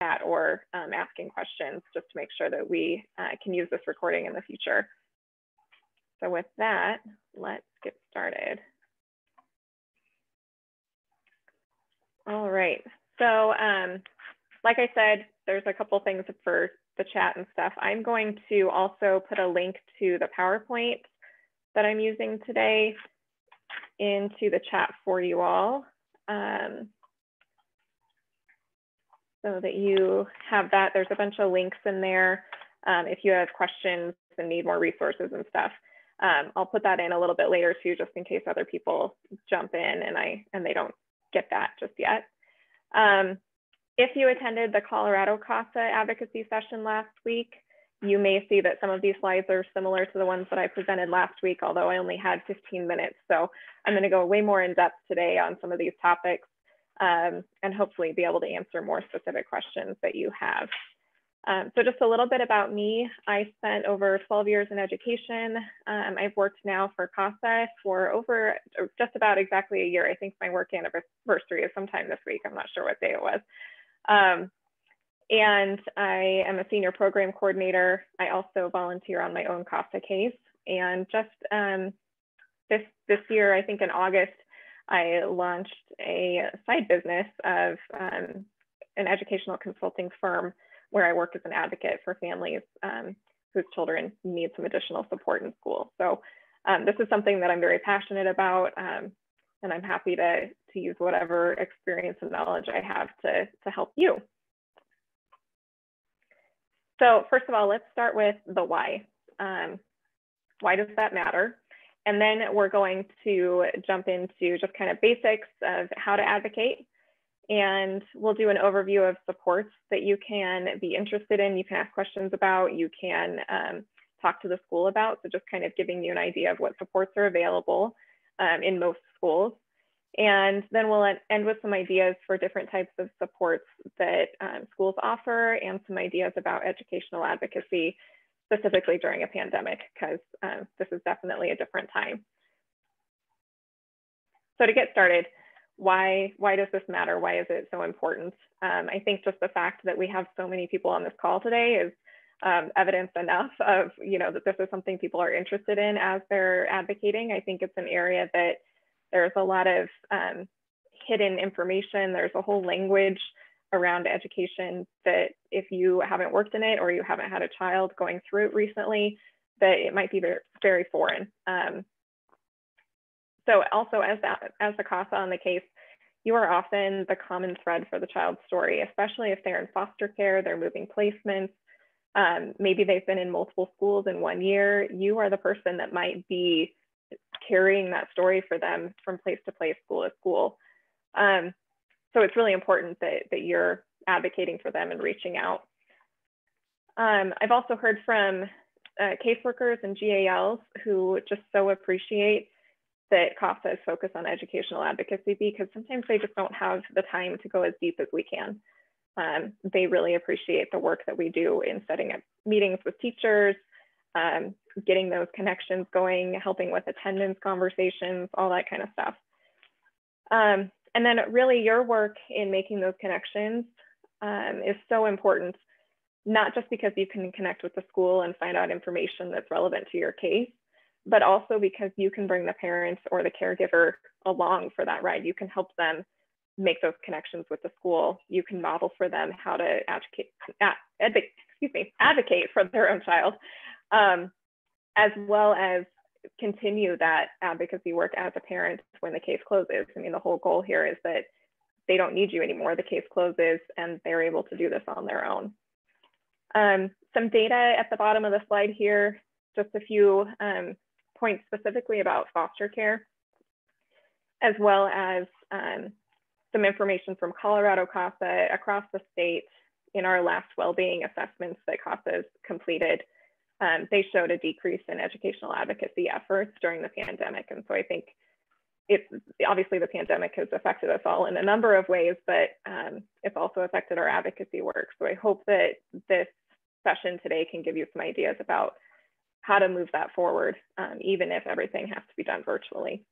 chat or asking questions just to make sure that we can use this recording in the future. So with that, let's get started. All right, so like I said, there's a couple things for the chat and stuff. I'm going to also put a link to the PowerPoint that I'm using today into the chat for you all, so that you have that. There's a bunch of links in there if you have questions and need more resources and stuff. I'll put that in a little bit later too, just in case other people jump in and they don't get that just yet. If you attended the Colorado CASA advocacy session last week, you may see that some of these slides are similar to the ones that I presented last week, although I only had 15 minutes. So I'm going to go way more in depth today on some of these topics and hopefully be able to answer more specific questions that you have. So just a little bit about me. I spent over 12 years in education. I've worked now for CASA for over just about exactly a year. I think my work anniversary is sometime this week. I'm not sure what day it was. And I am a senior program coordinator. I also volunteer on my own CASA case. And just this year, I think in August, I launched a side business of an educational consulting firm where I work as an advocate for families whose children need some additional support in school. So this is something that I'm very passionate about, and I'm happy to use whatever experience and knowledge I have to help you. So first of all, let's start with the why. Why does that matter? And then we're going to jump into just kind of basics of how to advocate. And we'll do an overview of supports that you can be interested in, you can ask questions about, you can talk to the school about. So just kind of giving you an idea of what supports are available in most schools. And then we'll end with some ideas for different types of supports that schools offer and some ideas about educational advocacy, specifically during a pandemic, because this is definitely a different time. So to get started, why does this matter? Why is it so important? I think just the fact that we have so many people on this call today is evidence enough of, that this is something people are interested in as they're advocating. I think it's an area that there's a lot of hidden information. There's a whole language around education that if you haven't worked in it or you haven't had a child going through it recently, that it might be very, very foreign. So also as the CASA on the case, you are often the common thread for the child's story, especially if they're in foster care, they're moving placements, maybe they've been in multiple schools in 1 year. You are the person that might be carrying that story for them from place to place, school to school. So it's really important that you're advocating for them and reaching out. I've also heard from caseworkers and GALs who just so appreciate that CASA is focused on educational advocacy, because sometimes they just don't have the time to go as deep as we can. They really appreciate the work that we do in setting up meetings with teachers, getting those connections going, helping with attendance conversations, all that kind of stuff. And then really your work in making those connections is so important, not just because you can connect with the school and find out information that's relevant to your case, but also because you can bring the parents or the caregiver along for that ride. You can help them make those connections with the school. You can model for them how to advocate for their own child, as well as continue that advocacy work as a parent when the case closes. I mean, the whole goal here is that they don't need you anymore. The case closes and they're able to do this on their own. Some data at the bottom of the slide here, just a few points specifically about foster care, as well as some information from Colorado CASA across the state. In our last well-being assessments that CASA has completed, they showed a decrease in educational advocacy efforts during the pandemic. And so I think obviously the pandemic has affected us all in a number of ways, but it's also affected our advocacy work. So I hope that this session today can give you some ideas about how to move that forward, even if everything has to be done virtually.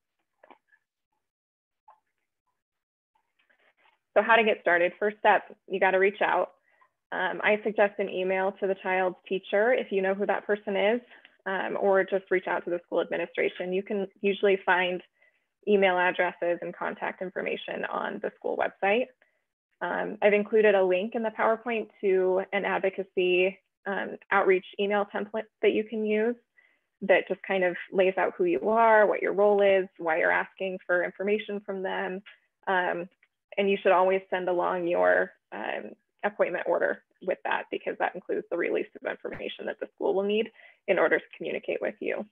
So how to get started? First step, you got to reach out. I suggest an email to the child's teacher if you know who that person is, or just reach out to the school administration. You can usually find email addresses and contact information on the school website. I've included a link in the PowerPoint to an advocacy outreach email template that you can use that just kind of lays out who you are, what your role is, why you're asking for information from them. And you should always send along your appointment order with that, because that includes the release of information that the school will need in order to communicate with you.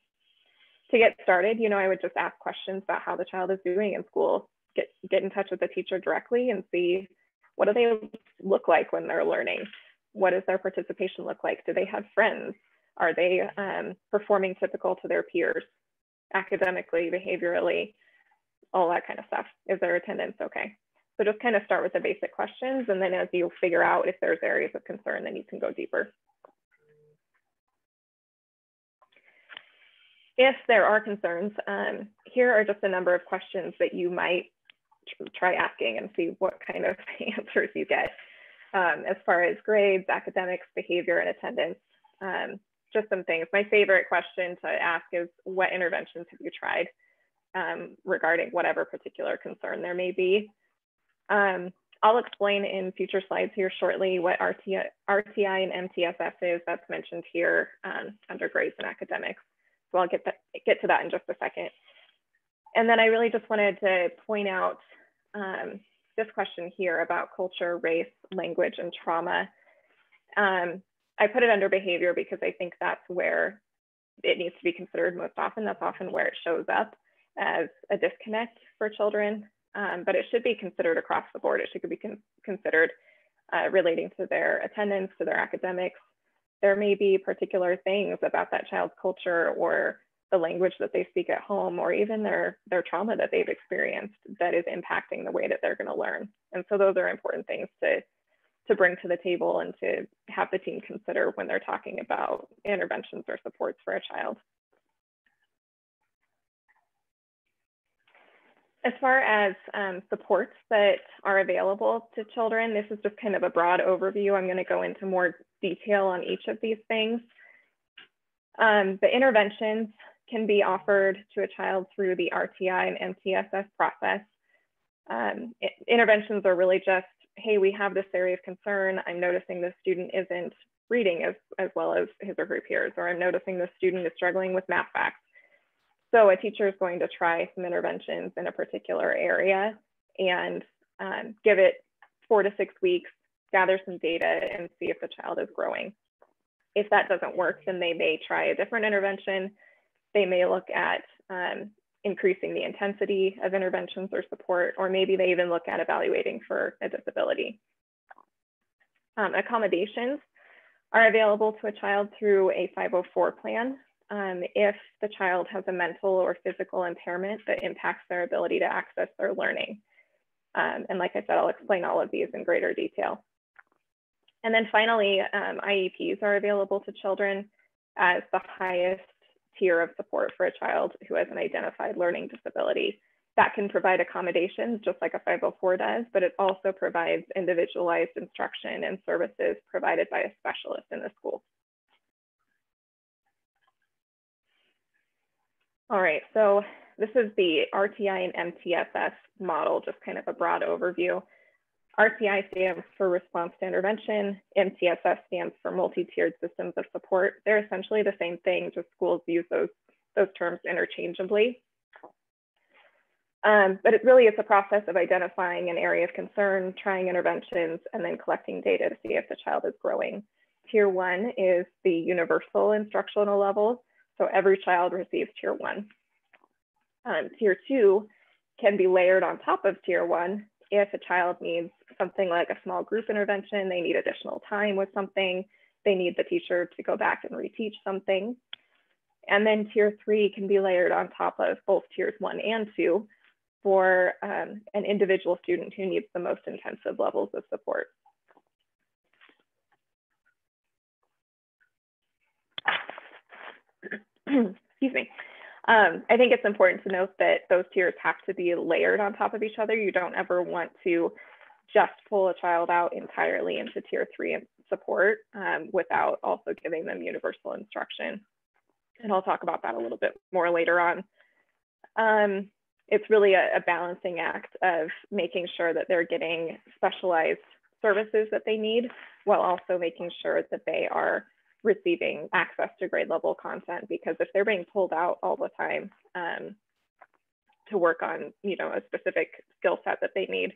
To get started, I would just ask questions about how the child is doing in school, get in touch with the teacher directly and see, what do they look like when they're learning? What does their participation look like? Do they have friends? Are they performing typical to their peers, academically, behaviorally, all that kind of stuff? Is their attendance okay? So just kind of start with the basic questions, and then as you figure out if there's areas of concern, then you can go deeper. If there are concerns, here are just a number of questions that you might try asking and see what kind of answers you get. As far as grades, academics, behavior, and attendance, just some things. My favorite question to ask is, what interventions have you tried regarding whatever particular concern there may be? I'll explain in future slides here shortly what RTI and MTSS is. That's mentioned here under grades and academics. So I'll get to that in just a second. And then I really just wanted to point out this question here about culture, race, language, and trauma. I put it under behavior because I think that's where it needs to be considered most often. That's often where it shows up as a disconnect for children. But it should be considered across the board. It should be considered relating to their attendance, to their academics. There may be particular things about that child's culture or the language that they speak at home, or even their trauma that they've experienced that is impacting the way that they're going to learn. And so those are important things to bring to the table and to have the team consider when they're talking about interventions or supports for a child. As far as supports that are available to children, this is just kind of a broad overview. I'm going to go into more detail on each of these things. The interventions can be offered to a child through the RTI and MTSS process. Interventions are really just, hey, we have this area of concern. I'm noticing the student isn't reading as well as his or her peers, or I'm noticing the student is struggling with math facts. So a teacher is going to try some interventions in a particular area and give it 4 to 6 weeks, gather some data, and see if the child is growing. If that doesn't work, then they may try a different intervention. They may look at increasing the intensity of interventions or support, or maybe they even look at evaluating for a disability. Accommodations are available to a child through a 504 plan. If the child has a mental or physical impairment that impacts their ability to access their learning. And like I said, I'll explain all of these in greater detail. And then finally, IEPs are available to children as the highest tier of support for a child who has an identified learning disability. That can provide accommodations just like a 504 does, but it also provides individualized instruction and services provided by a specialist in the school. All right, so this is the RTI and MTSS model, just kind of a broad overview. RTI stands for response to intervention. MTSS stands for multi-tiered systems of support. They're essentially the same thing, just schools use those terms interchangeably. But it really is a process of identifying an area of concern, trying interventions, and then collecting data to see if the child is growing. Tier 1 is the universal instructional level. So every child receives tier 1. Tier 2 can be layered on top of tier 1 if a child needs something like a small group intervention, they need additional time with something, they need the teacher to go back and reteach something. And then tier 3 can be layered on top of both tiers 1 and 2 for an individual student who needs the most intensive levels of support. Excuse me. I think it's important to note that those tiers have to be layered on top of each other. You don't ever want to just pull a child out entirely into tier 3 support without also giving them universal instruction. And I'll talk about that a little bit more later on. It's really a balancing act of making sure that they're getting specialized services that they need, while also making sure that they are receiving access to grade level content, because if they're being pulled out all the time to work on, a specific skill set that they need,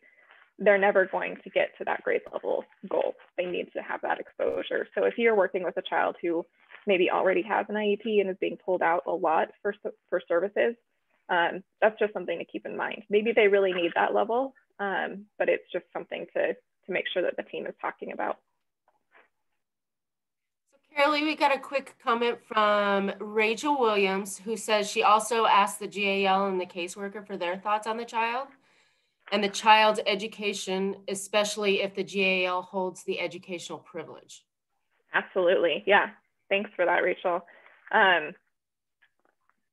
they're never going to get to that grade level goal. They need to have that exposure. So if you're working with a child who maybe already has an IEP and is being pulled out a lot for services, that's just something to keep in mind. Maybe they really need that level, but it's just something to make sure that the team is talking about. So Carolee, we got a quick comment from Rachel Williams, who says she also asked the GAL and the caseworker for their thoughts on the child and the child's education, especially if the GAL holds the educational privilege. Absolutely, yeah. Thanks for that, Rachel.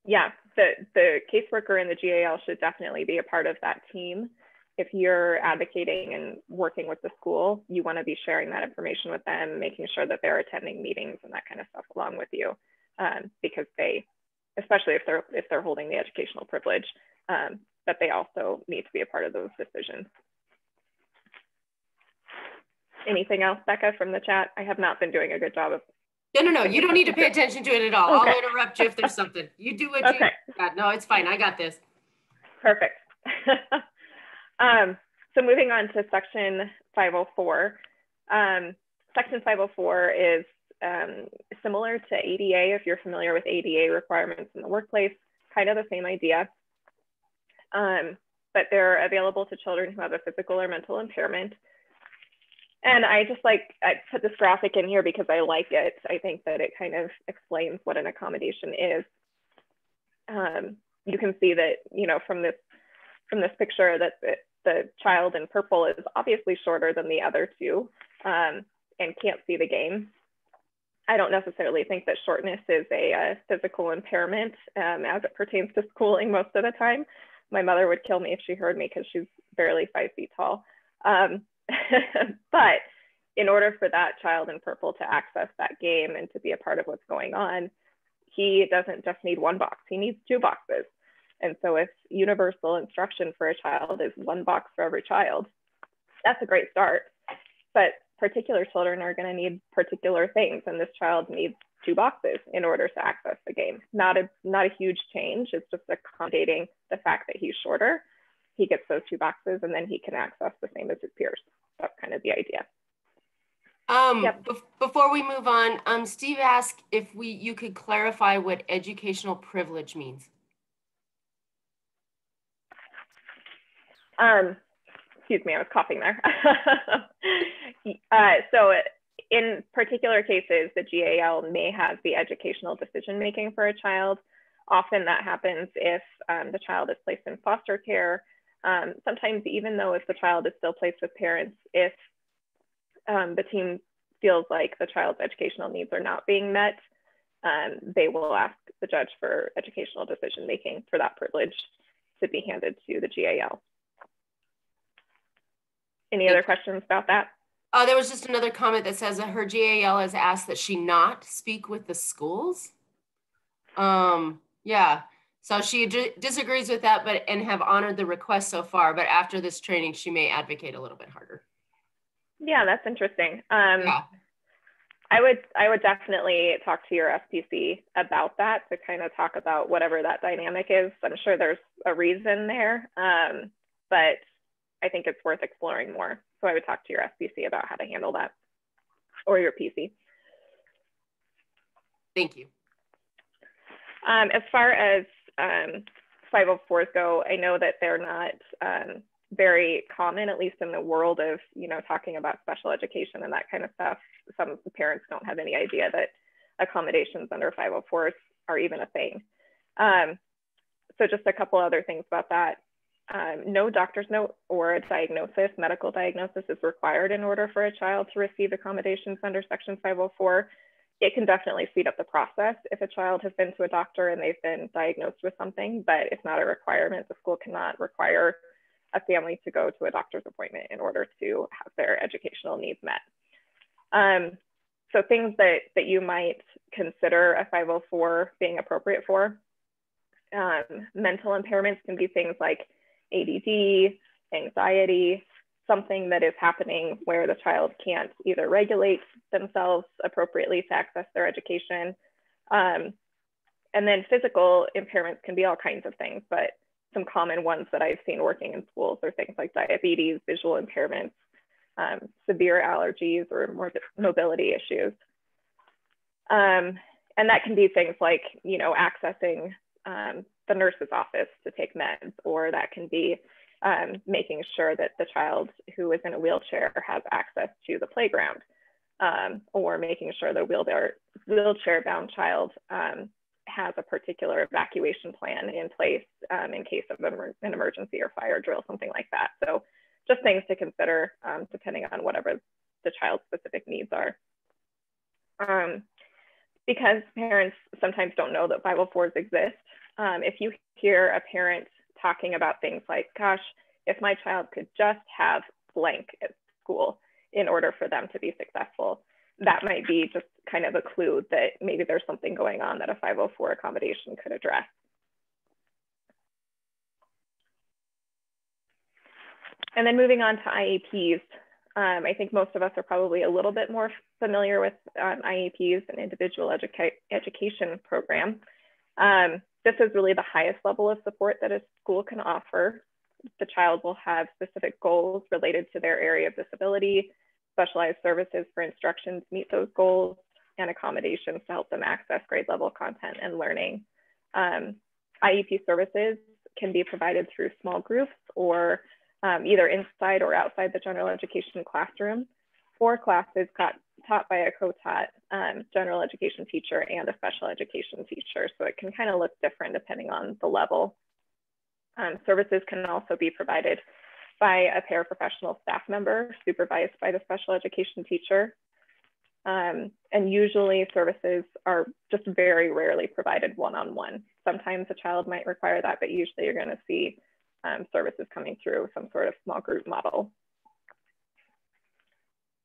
Yeah, the caseworker and the GAL should definitely be a part of that team. If you're advocating and working with the school, you want to be sharing that information with them, making sure that they're attending meetings and that kind of stuff along with you, because they, especially if they're holding the educational privilege, that they also need to be a part of those decisions. Anything else, Becca, from the chat? I have not been doing a good job of. No, you don't need to pay attention to it at all. Okay. I'll interrupt you if there's something. You do what you got. No, it's fine. I got this. Perfect. So moving on to Section 504. Section 504 is similar to ADA, if you're familiar with ADA requirements in the workplace, kind of the same idea. But they're available to children who have a physical or mental impairment. And I put this graphic in here because I like it. I think that it kind of explains what an accommodation is. You can see that, from this picture, that the child in purple is obviously shorter than the other two and can't see the game. I don't necessarily think that shortness is a physical impairment as it pertains to schooling most of the time. My mother would kill me if she heard me because she's barely 5 feet tall. But in order for that child in purple to access that game and to be a part of what's going on, he doesn't just need one box, he needs 2 boxes. And so if universal instruction for a child is 1 box for every child, that's a great start. But particular children are going to need particular things, and this child needs 2 boxes in order to access the game. Not a huge change, it's just accommodating the fact that he's shorter. He gets those 2 boxes and then he can access the same as his peers. That's kind of the idea. Yep. Before we move on, Steve asked if you could clarify what educational privilege means. Excuse me, I was coughing there. So in particular cases, the GAL may have the educational decision-making for a child. Often that happens if the child is placed in foster care. Sometimes even though if the child is still placed with parents, if the team feels like the child's educational needs are not being met, they will ask the judge for educational decision-making for that privilege to be handed to the GAL. Any other questions about that? There was just another comment that says that her GAL has asked that she not speak with the schools. Yeah, so she disagrees with that, and have honored the request so far, but after this training, she may advocate a little bit harder. Yeah, that's interesting. Yeah. I would definitely talk to your SPC about that, to kind of talk about whatever that dynamic is. I'm sure there's a reason there, but I think it's worth exploring more. So I would talk to your SPC about how to handle that, or your PC. Thank you. As far as 504s go, I know that they're not very common, at least in the world of, talking about special education and that kind of stuff. Some parents don't have any idea that accommodations under 504s are even a thing. So just a couple other things about that. No doctor's note or a diagnosis, medical diagnosis, is required in order for a child to receive accommodations under Section 504. It can definitely speed up the process if a child has been to a doctor and they've been diagnosed with something, but it's not a requirement. The school cannot require a family to go to a doctor's appointment in order to have their educational needs met. So things that you might consider a 504 being appropriate for. Mental impairments can be things like ADD, anxiety, something that is happening where the child can't either regulate themselves appropriately to access their education. And then physical impairments can be all kinds of things, but some common ones that I've seen working in schools are things like diabetes, visual impairments, severe allergies, or mobility issues. And that can be things like, accessing the nurse's office to take meds, or that can be making sure that the child who is in a wheelchair has access to the playground, or making sure the wheelchair-bound child has a particular evacuation plan in place in case of an emergency or fire drill, something like that. So just things to consider depending on whatever the child's specific needs are. Because parents sometimes don't know that 504s exist, if you hear a parent talking about things like, gosh, if my child could just have blank at school in order for them to be successful, that might be just kind of a clue that maybe there's something going on that a 504 accommodation could address. And then moving on to IEPs, I think most of us are probably a little bit more familiar with IEPs, an individual education program. This is really the highest level of support that a school can offer. The child will have specific goals related to their area of disability, specialized services for instruction to meet those goals, and accommodations to help them access grade level content and learning. IEP services can be provided through small groups or either inside or outside the general education classroom, or classes taught by a co-taught general education teacher and a special education teacher. So it can kind of look different depending on the level. Services can also be provided by a paraprofessional staff member supervised by the special education teacher. And usually services are just very rarely provided one-on-one. Sometimes a child might require that, but usually you're going to see services coming through some sort of small group model.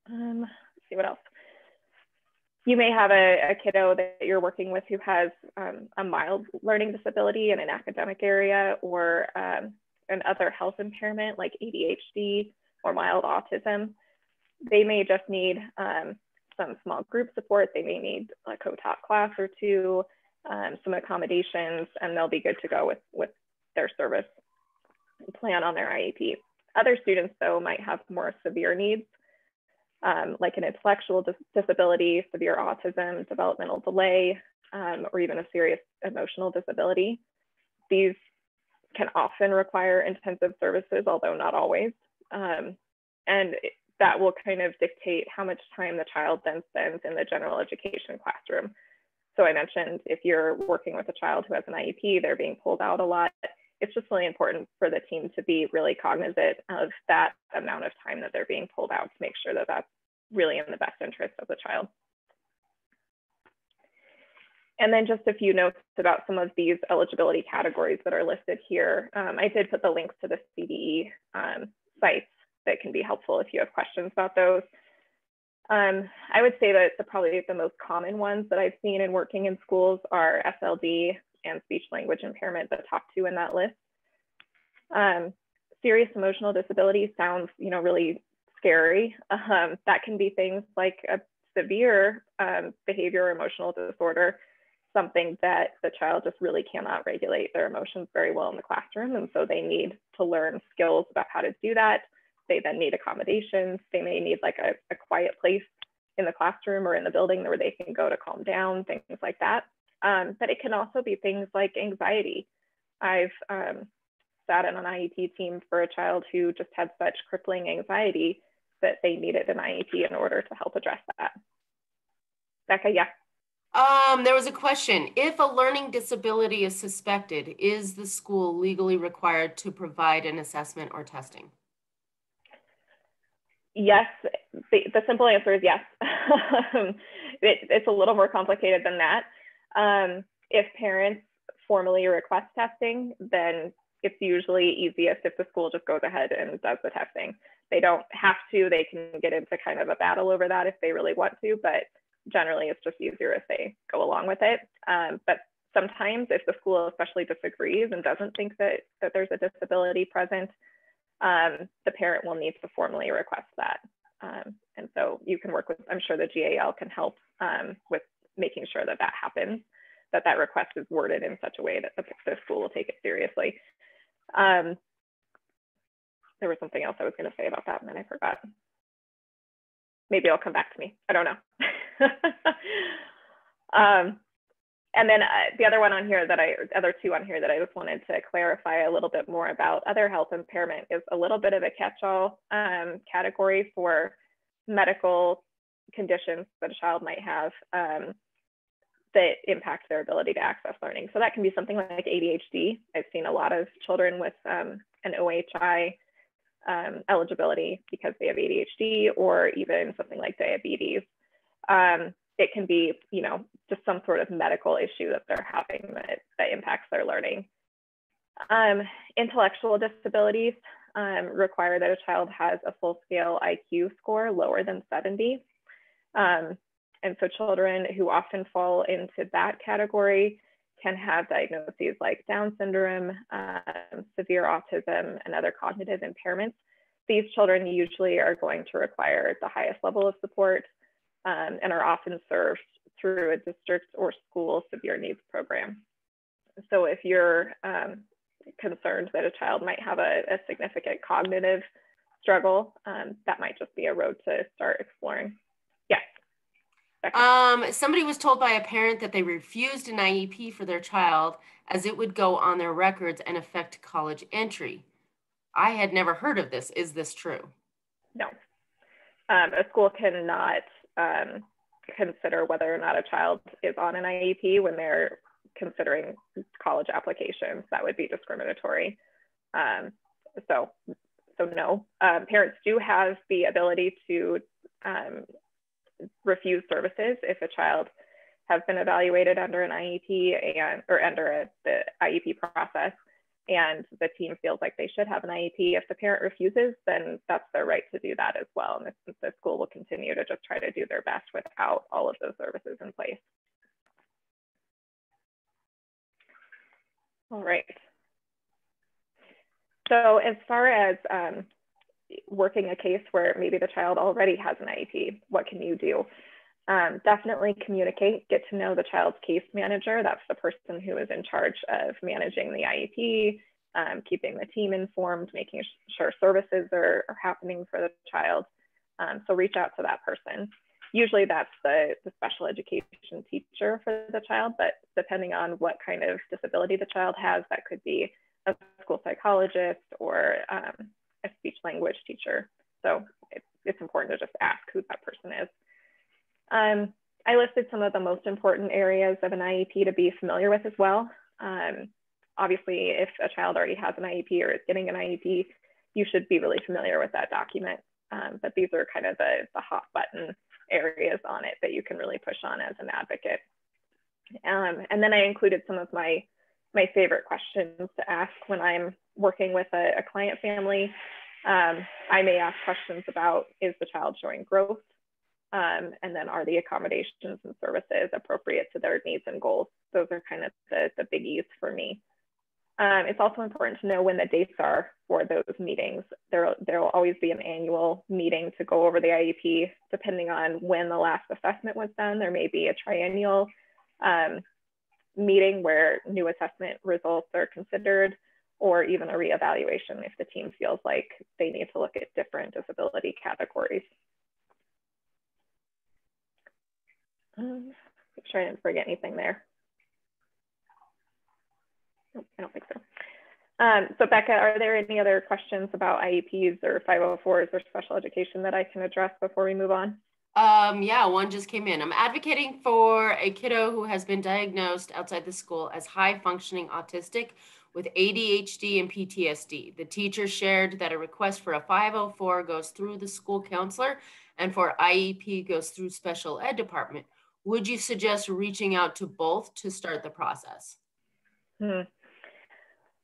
Let's see what else. You may have a kiddo that you're working with who has a mild learning disability in an academic area, or an other health impairment like ADHD or mild autism. They may just need some small group support. They may need a co-taught class or two, some accommodations, and they'll be good to go with their service plan on their IEP. Other students, though, might have more severe needs, like an intellectual disability, severe autism, developmental delay, or even a serious emotional disability. These can often require intensive services, although not always. And that will kind of dictate how much time the child then spends in the general education classroom. So I mentioned if you're working with a child who has an IEP, they're being pulled out a lot. It's just really important for the team to be really cognizant of that amount of time that they're being pulled out to make sure that that's really in the best interest of the child. And then just a few notes about some of these eligibility categories that are listed here. I did put the links to the CDE sites that can be helpful if you have questions about those. I would say that probably the most common ones that I've seen in working in schools are SLD and speech language impairment, the top two in that list. Serious emotional disability sounds, really scary. That can be things like a severe behavior or emotional disorder, something that the child just really cannot regulate their emotions very well in the classroom. And so they need to learn skills about how to do that. They then need accommodations. They may need like a quiet place in the classroom or in the building where they can go to calm down, things like that. But it can also be things like anxiety. I've sat in an IEP team for a child who just had such crippling anxiety that they needed an IEP in order to help address that. Becca, yeah. There was a question. If a learning disability is suspected, is the school legally required to provide an assessment or testing? Yes, the simple answer is yes. It's a little more complicated than that. If parents formally request testing, then it's usually easiest if the school just goes ahead and does the testing. They don't have to, they can get into kind of a battle over that if they really want to, but generally it's just easier if they go along with it. But sometimes if the school especially disagrees and doesn't think that there's a disability present, the parent will need to formally request that. And so you can work with, I'm sure the GAL can help with making sure that that happens, that request is worded in such a way that the school will take it seriously. There was something else I was going to say about that and then I forgot. Maybe it'll come back to me. I don't know. And then the other one on here other two on here that I just wanted to clarify a little bit more about other health impairment is a little bit of a catch-all category for medical conditions that a child might have that impact their ability to access learning. So that can be something like ADHD. I've seen a lot of children with an OHI eligibility because they have ADHD, or even something like diabetes. It can be, just some sort of medical issue that they're having that impacts their learning. Intellectual disabilities require that a child has a full-scale IQ score lower than 70. And so children who often fall into that category can have diagnoses like Down syndrome, severe autism, and other cognitive impairments. These children usually are going to require the highest level of support and are often served through a district or school severe needs program. So if you're concerned that a child might have a significant cognitive struggle, that might just be a road to start exploring. Yes. Somebody was told by a parent that they refused an IEP for their child as it would go on their records and affect college entry. I had never heard of this. Is this true? No. A school cannot consider whether or not a child is on an IEP when they're considering college applications. That would be discriminatory. So no. Parents do have the ability to refuse services if a child has been evaluated under an IEP or under the IEP process, and the team feels like they should have an IEP. If the parent refuses, then that's their right to do that as well. And the school will continue to just try to do their best without all of those services in place. All right. So as far as working a case where maybe the child already has an IEP, what can you do? Definitely communicate, get to know the child's case manager. That's the person who is in charge of managing the IEP, keeping the team informed, making sure services are happening for the child. So reach out to that person. Usually that's the special education teacher for the child, but depending on what kind of disability the child has, that could be a school psychologist or a speech language teacher. So it's important to just ask who that person is. I listed some of the most important areas of an IEP to be familiar with as well. Obviously, if a child already has an IEP or is getting an IEP, you should be really familiar with that document. But these are kind of the hot button areas on it that you can really push on as an advocate. And then I included some of my favorite questions to ask when I'm working with a client family. I may ask questions about, is the child showing growth? And then are the accommodations and services appropriate to their needs and goals? Those are kind of the biggies for me. It's also important to know when the dates are for those meetings. There will always be an annual meeting to go over the IEP, depending on when the last assessment was done. There may be a triennial meeting where new assessment results are considered, or even a reevaluation if the team feels like they need to look at different disability categories. Make sure I didn't forget anything there. Nope, I don't think so. So Becca, are there any other questions about IEPs or 504s or special education that I can address before we move on? Yeah, one just came in. I'm advocating for a kiddo who has been diagnosed outside the school as high functioning autistic with ADHD and PTSD. The teacher shared that a request for a 504 goes through the school counselor and for IEP goes through special ed department. Would you suggest reaching out to both to start the process?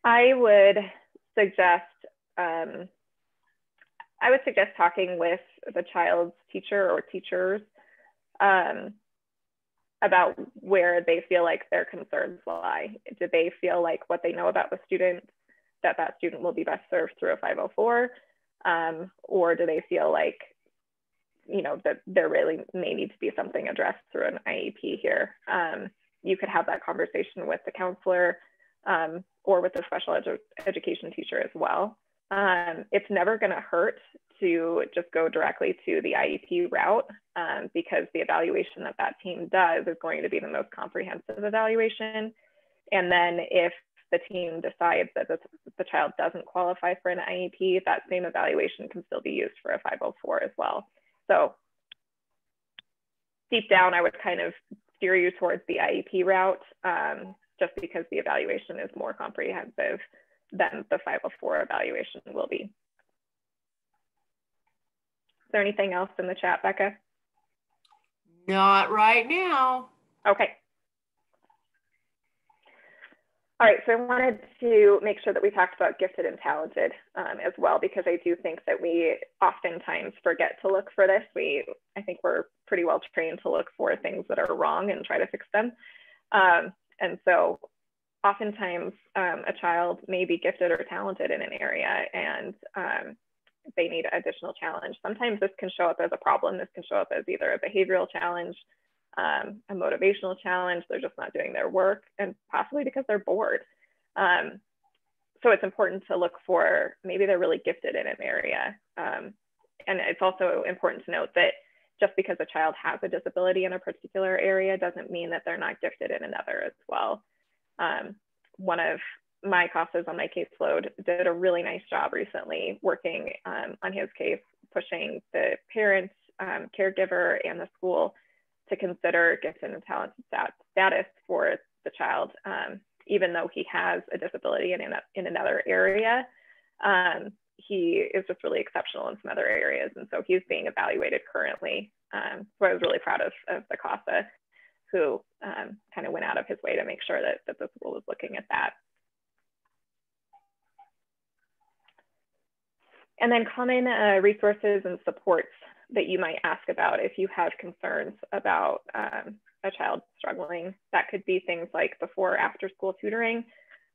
I would suggest talking with the child's teacher or teachers about where they feel like their concerns lie. Do they feel like what they know about the student, that student will be best served through a 504? Or do they feel like, that there really may need to be something addressed through an IEP here? You could have that conversation with the counselor or with the special education teacher as well. It's never going to hurt to just go directly to the IEP route because the evaluation that team does is going to be the most comprehensive evaluation. And then if the team decides that the child doesn't qualify for an IEP, that same evaluation can still be used for a 504 as well. So deep down, I would kind of steer you towards the IEP route just because the evaluation is more comprehensive than the 504 evaluation will be. Is there anything else in the chat, Becca? Not right now. Okay. All right, so I wanted to make sure that we talked about gifted and talented as well, because I do think that we oftentimes forget to look for this. I think we're pretty well trained to look for things that are wrong and try to fix them. And so oftentimes a child may be gifted or talented in an area and they need additional challenge. Sometimes this can show up as a problem. This can show up as either a behavioral challenge, a motivational challenge. They're just not doing their work, and possibly because they're bored. So it's important to look for, maybe they're really gifted in an area. And it's also important to note that just because a child has a disability in a particular area doesn't mean that they're not gifted in another as well. One of my CASAs on my caseload did a really nice job recently working on his case, pushing the parent, caregiver, and the school to consider gifted and talented status for the child, even though he has a disability in another area. He is just really exceptional in some other areas, and so he's being evaluated currently. So I was really proud of the CASA, who kind of went out of his way to make sure that the school was looking at that. And then common resources and supports that you might ask about if you have concerns about a child struggling. That could be things like before or after school tutoring.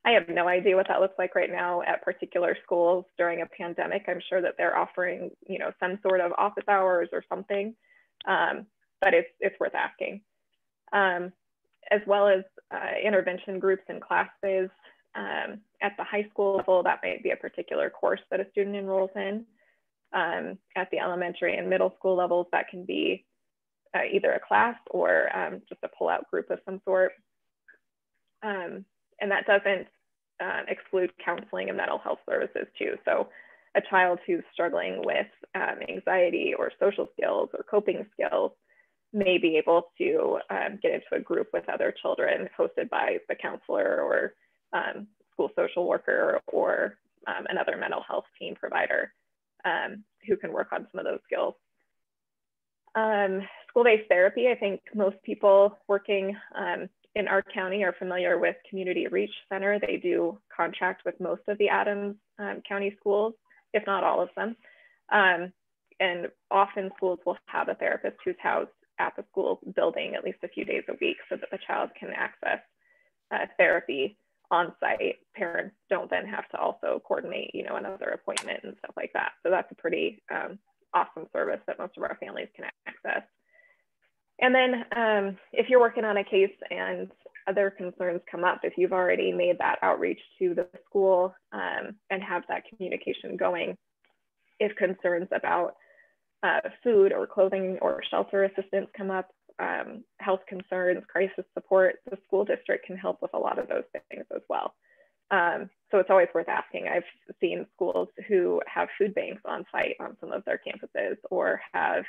I have no idea what that looks like right now at particular schools during a pandemic. I'm sure that they're offering, some sort of office hours or something, but it's worth asking. As well as intervention groups and classes. At the high school level, that might be a particular course that a student enrolls in. At the elementary and middle school levels, that can be either a class or just a pull-out group of some sort. And that doesn't exclude counseling and mental health services too. So a child who's struggling with anxiety or social skills or coping skills may be able to get into a group with other children hosted by the counselor or school social worker or another mental health team provider who can work on some of those skills. School-based therapy, I think most people working in our county are familiar with Community Reach Center. They do contract with most of the Adams County schools, if not all of them. And often schools will have a therapist who's housed at the school building at least a few days a week so that the child can access therapy on site. Parents don't then have to also coordinate, another appointment and stuff like that. So that's a pretty awesome service that most of our families can access. And then if you're working on a case and other concerns come up, if you've already made that outreach to the school and have that communication going, if concerns about food or clothing or shelter assistance come up, health concerns, crisis support, the school district can help with a lot of those things as well. So it's always worth asking. I've seen schools who have food banks on site on some of their campuses or have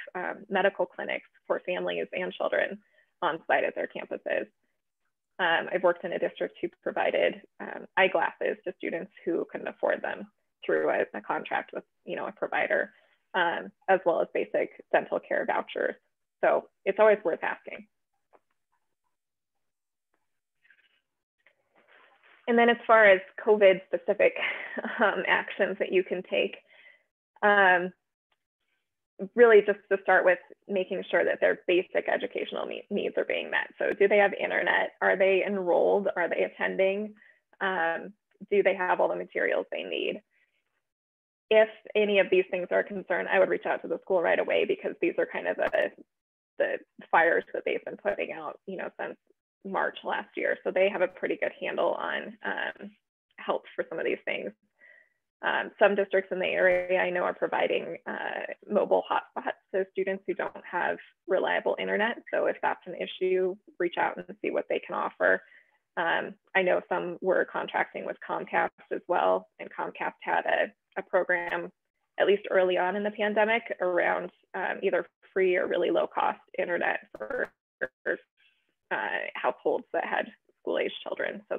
medical clinics for families and children on site at their campuses. I've worked in a district who provided eyeglasses to students who couldn't afford them through a contract with a provider, as well as basic dental care vouchers. So it's always worth asking. And then as far as COVID specific actions that you can take, really just to start with making sure that their basic educational needs are being met. So do they have internet? Are they enrolled? Are they attending? Do they have all the materials they need? If any of these things are a concern, I would reach out to the school right away, because these are kind of the fires that they've been putting out, since March last year. So they have a pretty good handle on help for some of these things. Some districts in the area I know are providing mobile hotspots to students who don't have reliable internet. So if that's an issue, reach out and see what they can offer. I know some were contracting with Comcast as well, and Comcast had a program, at least early on in the pandemic, around either free or really low cost internet for households that had school-age children. So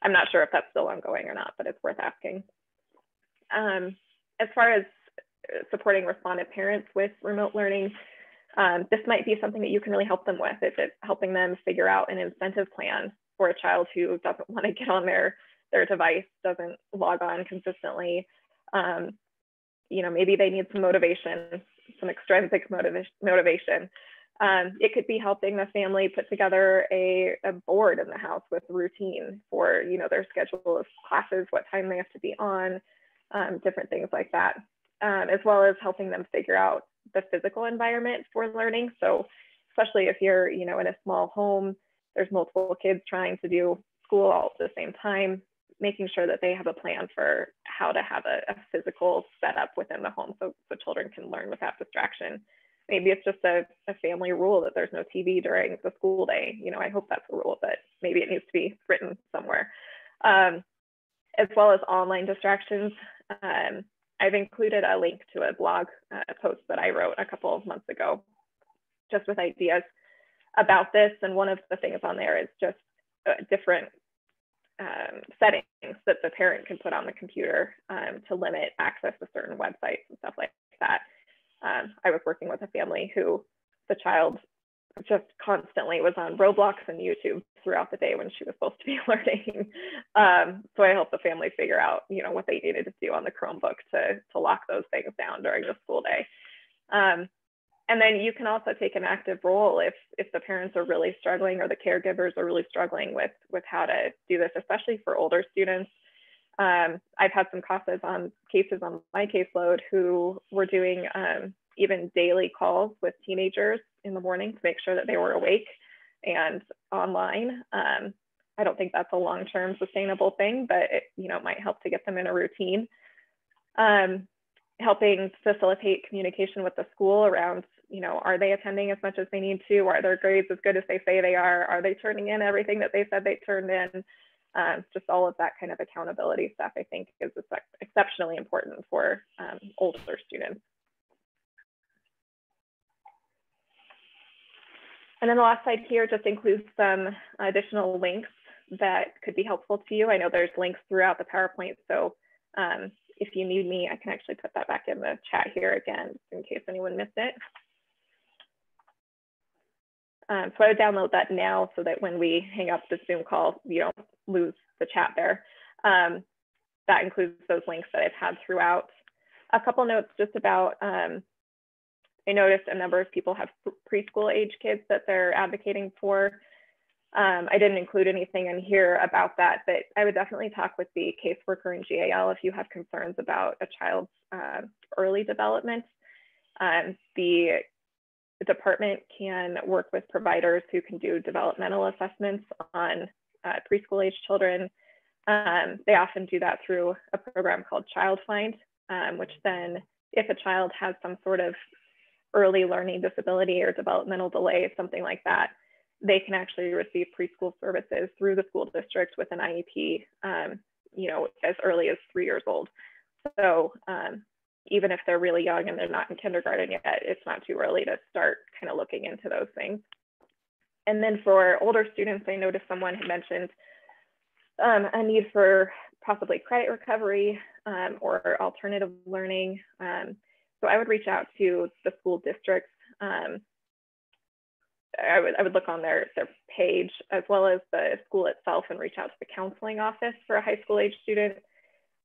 I'm not sure if that's still ongoing or not, but it's worth asking. As far as supporting respondent parents with remote learning, this might be something that you can really help them with, if it's helping them figure out an incentive plan for a child who doesn't want to get on their device, doesn't log on consistently. Maybe they need some motivation, some extrinsic motivation. It could be helping the family put together a board in the house with routine for their schedule of classes, what time they have to be on, different things like that, as well as helping them figure out the physical environment for learning. So especially if you're in a small home, there's multiple kids trying to do school all at the same time, making sure that they have a plan for how to have a physical setup within the home so children can learn without distraction. Maybe it's just a family rule that there's no TV during the school day. I hope that's a rule, but maybe it needs to be written somewhere. As well as online distractions. I've included a link to a blog post that I wrote a couple of months ago, just with ideas about this. And one of the things on there is just different settings that the parent can put on the computer to limit access to certain websites and stuff like that. I was working with a family who the child just constantly was on Roblox and YouTube throughout the day when she was supposed to be learning. So I helped the family figure out, what they needed to do on the Chromebook to lock those things down during the school day. And then you can also take an active role if the parents are really struggling or the caregivers are really struggling with how to do this, especially for older students. I've had some cases on my caseload who were doing even daily calls with teenagers in the morning to make sure that they were awake and online. I don't think that's a long-term sustainable thing, but it might help to get them in a routine. Helping facilitate communication with the school around, are they attending as much as they need to? Are their grades as good as they say they are? Are they turning in everything that they said they turned in? Just all of that kind of accountability stuff, I think, is exceptionally important for older students. And then the last slide here just includes some additional links that could be helpful to you. I know there's links throughout the PowerPoint, so if you need me, I can actually put that back in the chat here again, in case anyone missed it. So I would download that now so that when we hang up the Zoom call, you don't lose the chat there. That includes those links that I've had throughout. A couple notes just about, I noticed a number of people have preschool age kids that they're advocating for. I didn't include anything in here about that, but I would definitely talk with the caseworker in GAL if you have concerns about a child's early development. The department can work with providers who can do developmental assessments on preschool age children. They often do that through a program called Child Find, which then if a child has some sort of early learning disability or developmental delay, something like that, they can actually receive preschool services through the school district with an IEP, as early as 3 years old. So even if they're really young and they're not in kindergarten yet, it's not too early to start kind of looking into those things. And then for older students, I noticed someone had mentioned a need for possibly credit recovery or alternative learning. So I would reach out to the school districts I would look on their page as well as the school itself and reach out to the counseling office for a high school age student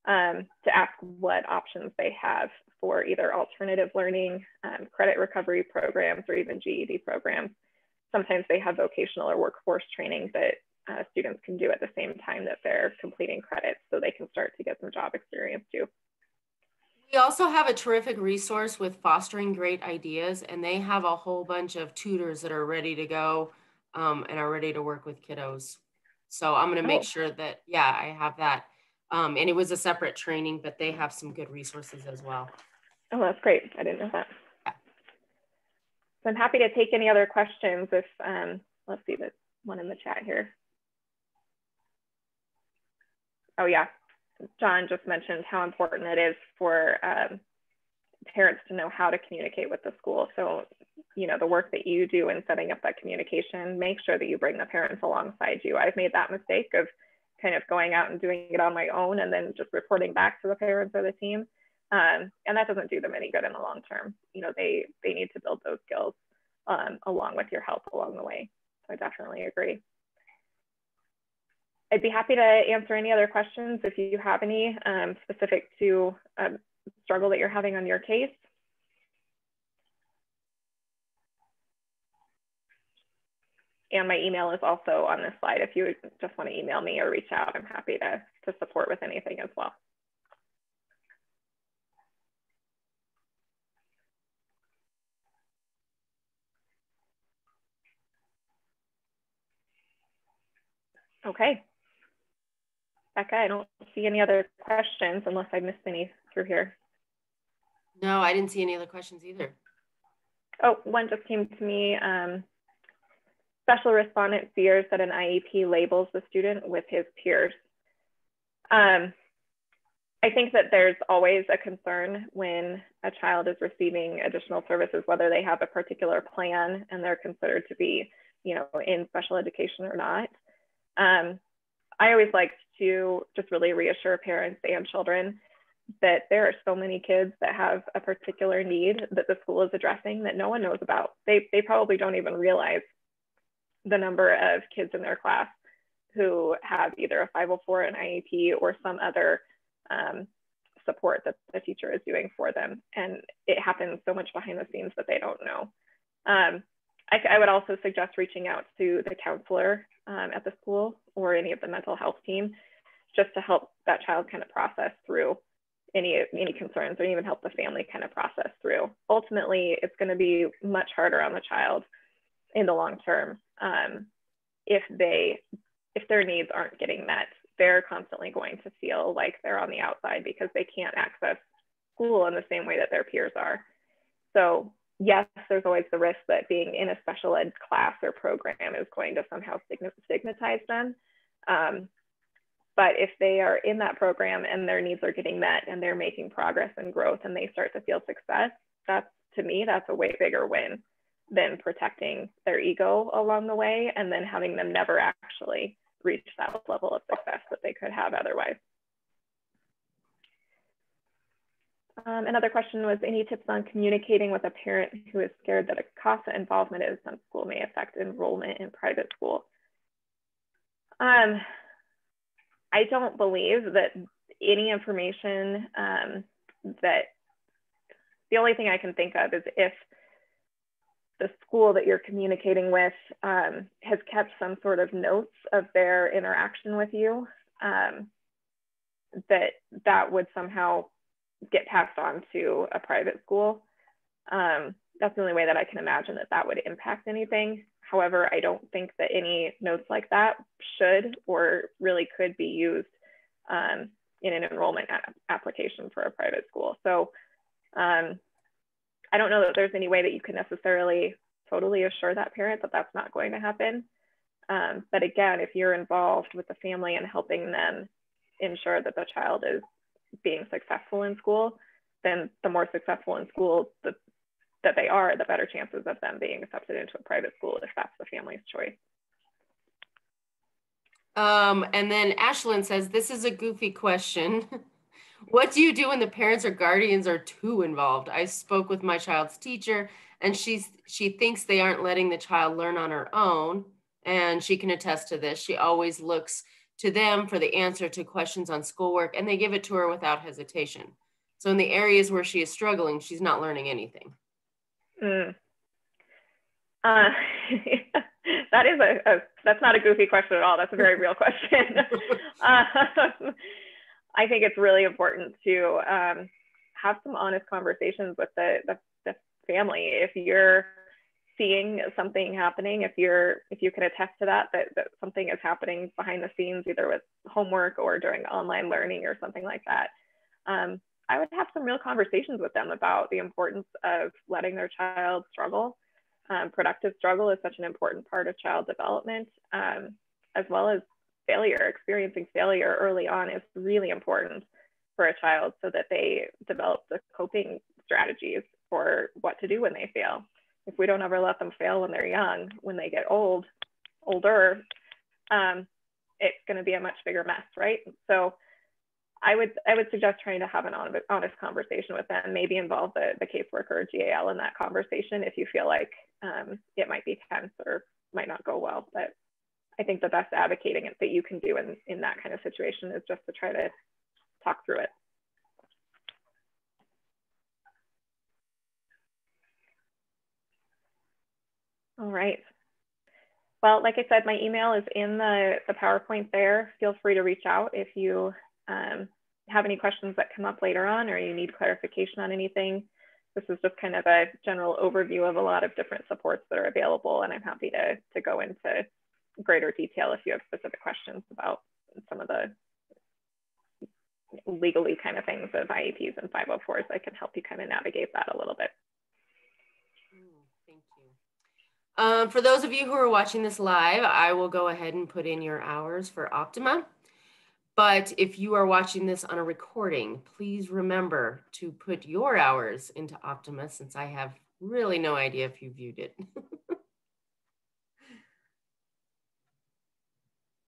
to ask what options they have for either alternative learning, credit recovery programs, or even GED programs. Sometimes they have vocational or workforce training that students can do at the same time that they're completing credits, so they can start to get some job experience too. We also have a terrific resource with Fostering Great Ideas, and they have a whole bunch of tutors that are ready to go and are ready to work with kiddos. So I'm going to make sure that, yeah, I have that. And it was a separate training, but they have some good resources as well. Oh, that's great. I didn't know that. Yeah. So I'm happy to take any other questions if, let's see, there's one in the chat here. Oh yeah, John just mentioned how important it is for parents to know how to communicate with the school. So, you know, the work that you do in setting up that communication, make sure that you bring the parents alongside you. I've made that mistake of kind of going out and doing it on my own and then just reporting back to the parents or the team. And that doesn't do them any good in the long term. You know, they need to build those skills along with your help along the way. So I definitely agree. I'd be happy to answer any other questions if you have any specific to a struggle that you're having on your case. And my email is also on this slide. If you just want to email me or reach out, I'm happy to support with anything as well. Okay. Becca, I don't see any other questions unless I missed any through here. No, I didn't see any other questions either. Oh, one just came to me. Special respondent fears that an IEP labels the student with his peers. I think that there's always a concern when a child is receiving additional services, whether they have a particular plan and they're considered to be, you know, in special education or not. I always like to just really reassure parents and children that there are so many kids that have a particular need that the school is addressing that no one knows about. They probably don't even realize the number of kids in their class who have either a 504, an IEP, or some other support that the teacher is doing for them. And it happens so much behind the scenes that they don't know. I would also suggest reaching out to the counselor at the school or any of the mental health team just to help that child kind of process through any concerns, or even help the family kind of process through. Ultimately, it's going to be much harder on the child in the long term if their needs aren't getting met. They're constantly going to feel like they're on the outside because they can't access school in the same way that their peers are. So yes, there's always the risk that being in a special ed class or program is going to somehow stigmatize them. But if they are in that program and their needs are getting met and they're making progress and growth and they start to feel success, to me, that's a way bigger win than protecting their ego along the way and then having them never actually reach that level of success that they could have otherwise. Another question was, any tips on communicating with a parent who is scared that a CASA involvement in some school may affect enrollment in private school? I don't believe that any information that, the only thing I can think of is if the school that you're communicating with has kept some sort of notes of their interaction with you, that would somehow get passed on to a private school. That's the only way that I can imagine that would impact anything. However, I don't think that any notes like that should or really could be used in an enrollment application for a private school. So I don't know that there's any way that you can necessarily totally assure that parent that that's not going to happen. But again, if you're involved with the family and helping them ensure that the child is being successful in school, then the more successful in school that they are, the better chances of them being accepted into a private school if that's the family's choice. And then Ashlyn says, this is a goofy question. What do you do when the parents or guardians are too involved? I spoke with my child's teacher And she thinks they aren't letting the child learn on her own. And she can attest to this. She always looks to them for the answer to questions on schoolwork, and they give it to her without hesitation. So in the areas where she is struggling, she's not learning anything. Mm. That is that's not a goofy question at all. That's a very real question. I think it's really important to have some honest conversations with the family. If you're seeing something happening, if you can attest to that something is happening behind the scenes, either with homework or during online learning or something like that, I would have some real conversations with them about the importance of letting their child struggle. Productive struggle is such an important part of child development, as well as failure. Experiencing failure early on is really important for a child so that they develop the coping strategies for what to do when they fail. If we don't ever let them fail when they're young, when they get older, it's going to be a much bigger mess, right? So I would suggest trying to have an honest conversation with them, maybe involve the caseworker or GAL in that conversation if you feel like it might be tense or might not go well. But I think the best advocating that you can do in that kind of situation is just to try to talk through it. All right. Well, like I said, my email is in the PowerPoint there. Feel free to reach out if you have any questions that come up later on or you need clarification on anything. This is just kind of a general overview of a lot of different supports that are available, and I'm happy to go into greater detail if you have specific questions about some of the legally kind of things of IEPs and 504s. I can help you kind of navigate that a little bit. Thank you. For those of you who are watching this live, I will go ahead and put in your hours for Optima. But if you are watching this on a recording, please remember to put your hours into Optima, since I have really no idea if you viewed it.